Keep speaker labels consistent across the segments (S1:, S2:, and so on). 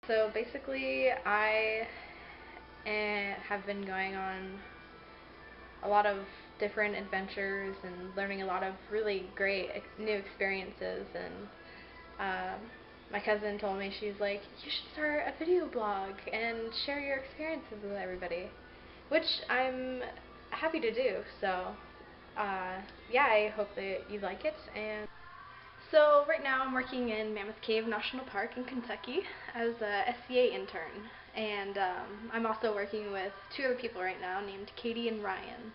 S1: So basically, I have been going on a lot of different adventures and learning a lot of really great new experiences. And my cousin told me, she's like, you should start a video blog and share your experiences with everybody, which I'm happy to do. So yeah, I hope that you like it. And so right now I'm working in Mammoth Cave National Park in Kentucky as a SCA intern, and I'm also working with two other people right now named Katie and Ryan,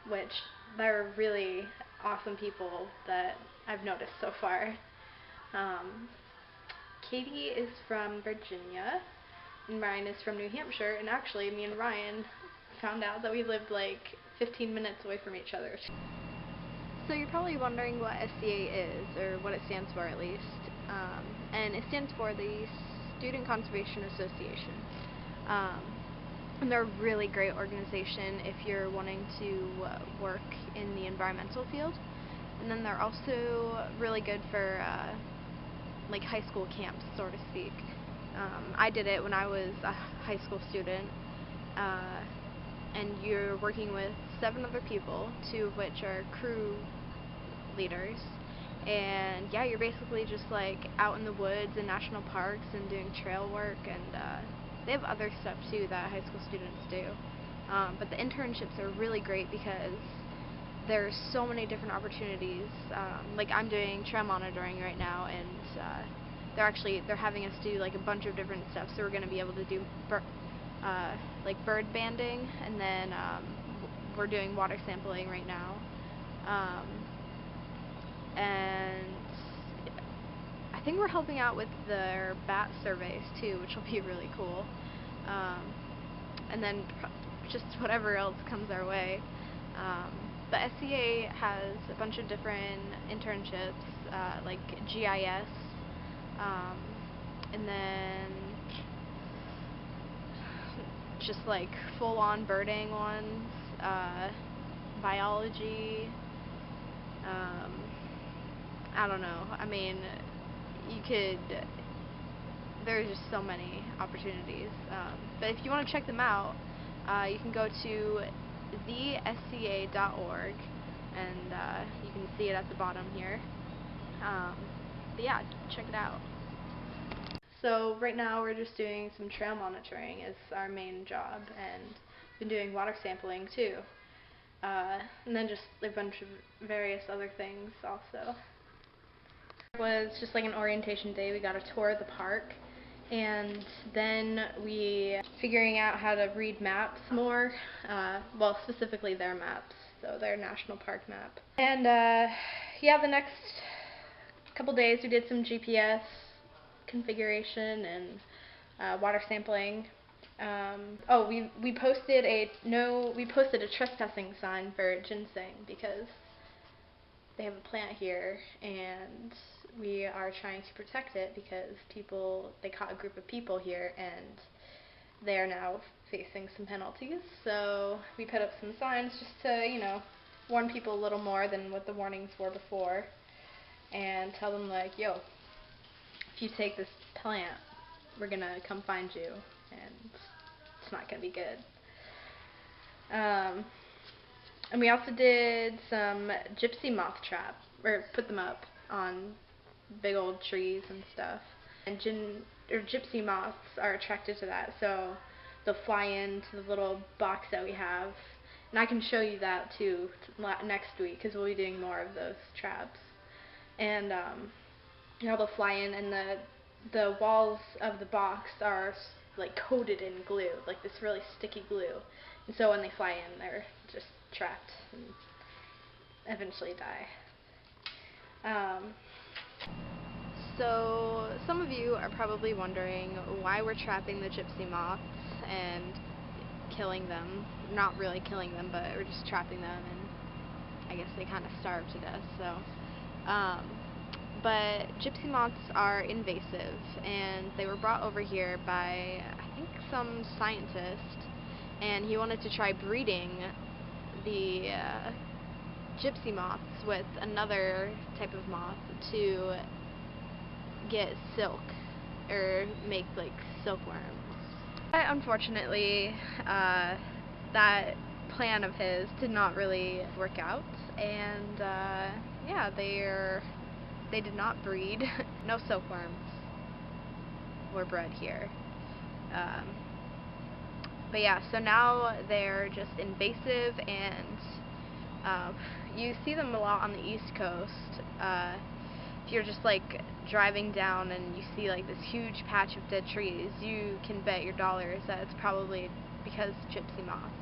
S1: which they're really awesome people that I've noticed so far. Um, Katie is from Virginia, and Ryan is from New Hampshire, and actually me and Ryan found out that we lived like 15 minutes away from each other. So you're probably wondering what SCA is, or what it stands for at least, and it stands for the Student Conservation Association. And they're a really great organization if you're wanting to work in the environmental field. And then they're also really good for like high school camps, so to speak. I did it when I was a high school student, and you're working with 7 other people, 2 of which are crew leaders, and yeah, you're basically just like out in the woods and national parks and doing trail work, and they have other stuff too that high school students do, but the internships are really great because there's so many different opportunities. Like I'm doing trail monitoring right now, and they're having us do like a bunch of different stuff, so we're going to be able to do like bird banding, and then we're doing water sampling right now, and I think we're helping out with their bat surveys too, which will be really cool, and then just whatever else comes our way. The SCA has a bunch of different internships, like GIS, and then just like full-on birding ones, biology, I don't know, I mean, there's just so many opportunities, but if you want to check them out, you can go to thesca.org, and you can see it at the bottom here, but yeah, check it out. So right now we're just doing some trail monitoring as our main job, and been doing water sampling too, and then just a bunch of various other things also. It was just like an orientation day. We got a tour of the park, and then we figuring out how to read maps more, well, specifically their maps, so their national park map. And yeah, the next couple days we did some GPS configuration and water sampling. Oh, we posted a trespassing sign for ginseng because they have a plant here, and we are trying to protect it because they caught a group of people here, and they are now facing some penalties. So we put up some signs just to, warn people a little more than what the warnings were before, and tell them like, yo, if you take this plant, we're gonna come find you, and it's not gonna be good. And we also did some gypsy moth trap, or put them up on big old trees and stuff. And gypsy moths are attracted to that, so they'll fly into the little box that we have. And I can show you that too next week, because we'll be doing more of those traps. And they'll fly in, and the walls of the box are like coated in glue, like this really sticky glue. And so when they fly in, they're just trapped and eventually die. So some of you are probably wondering why we're trapping the gypsy moths and killing them. Not really killing them, but we're just trapping them, and I guess they kind of starve to death. So, but gypsy moths are invasive, and they were brought over here by, I think, some scientist, and he wanted to try breeding the gypsy moths with another type of moth to get silk or make like silkworms. But unfortunately, that plan of his did not really work out, and yeah, they did not breed. No silkworms were bred here. Um, but yeah, so now they're just invasive, and you see them a lot on the East Coast. If you're just like driving down and you see like this huge patch of dead trees, you can bet your dollars that it's probably because gypsy moths.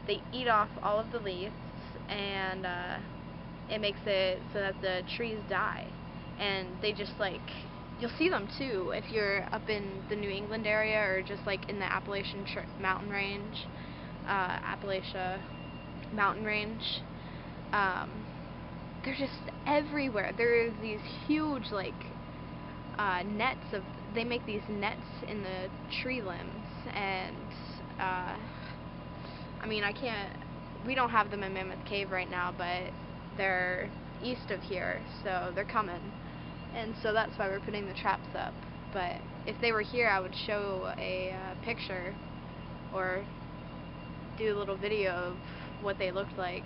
S1: They eat off all of the leaves, and it makes it so that the trees die. And they just like, you'll see them too if you're up in the New England area or just like in the Appalachian mountain range, Appalachia mountain range. They're just everywhere. There's these huge like nets of, they make these nets in the tree limbs, and I mean, we don't have them in Mammoth Cave right now, but they're east of here, so they're coming. And so that's why we're putting the traps up. But if they were here, I would show a picture or do a little video of what they looked like.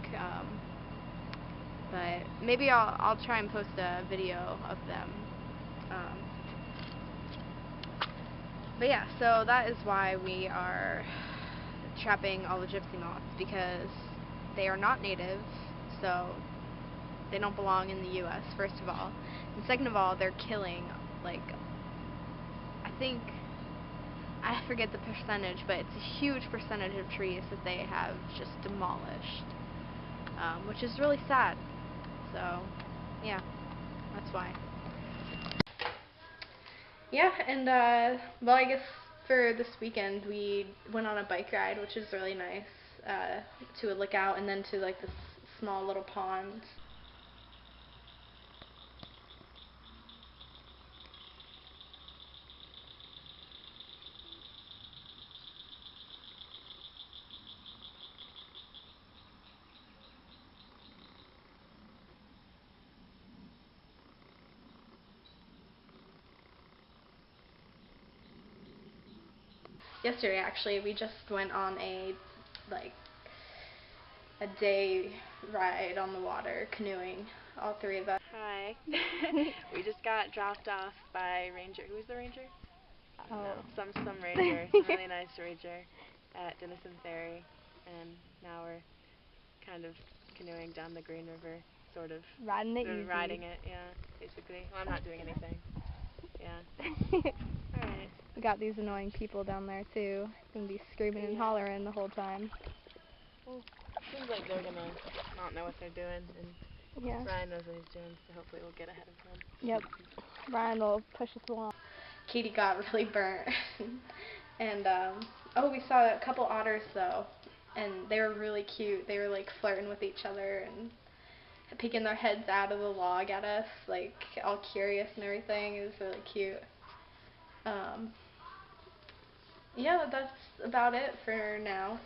S1: But maybe I'll try and post a video of them. But yeah, so that is why we are trapping all the gypsy moths, because they are not native, so they don't belong in the US, first of all. And second of all, they're killing, like, I forget the percentage, but it's a huge percentage of trees that they have just demolished, which is really sad. So, yeah, that's why. Yeah, and, well, I guess for this weekend we went on a bike ride, which is really nice, to a lookout and then to, like, this small little pond. Yesterday, actually, we just went on a day ride on the water, canoeing, all three of us.
S2: Hi. We just got dropped off by Ranger. Who's the ranger? I don't know. Some ranger, some really nice ranger at Denison Ferry, and now we're kind of canoeing down the Green River, sort of.
S3: Riding it easy.
S2: Riding it, yeah, basically. Well, I'm not doing anything. Yeah. Alright.
S1: We got these annoying people down there too. Gonna be screaming and hollering the whole time.
S2: Well, seems like they're gonna not know what they're doing, and
S1: yeah.
S2: Ryan knows what he's doing, so hopefully we'll get ahead of them.
S3: Yep. Ryan will push us along.
S1: Katie got really burnt. And, oh, we saw a couple otters though, and they were really cute. They were like flirting with each other and peeking their heads out of the log at us, like all curious and everything. It was really cute. Yeah, that's about it for now.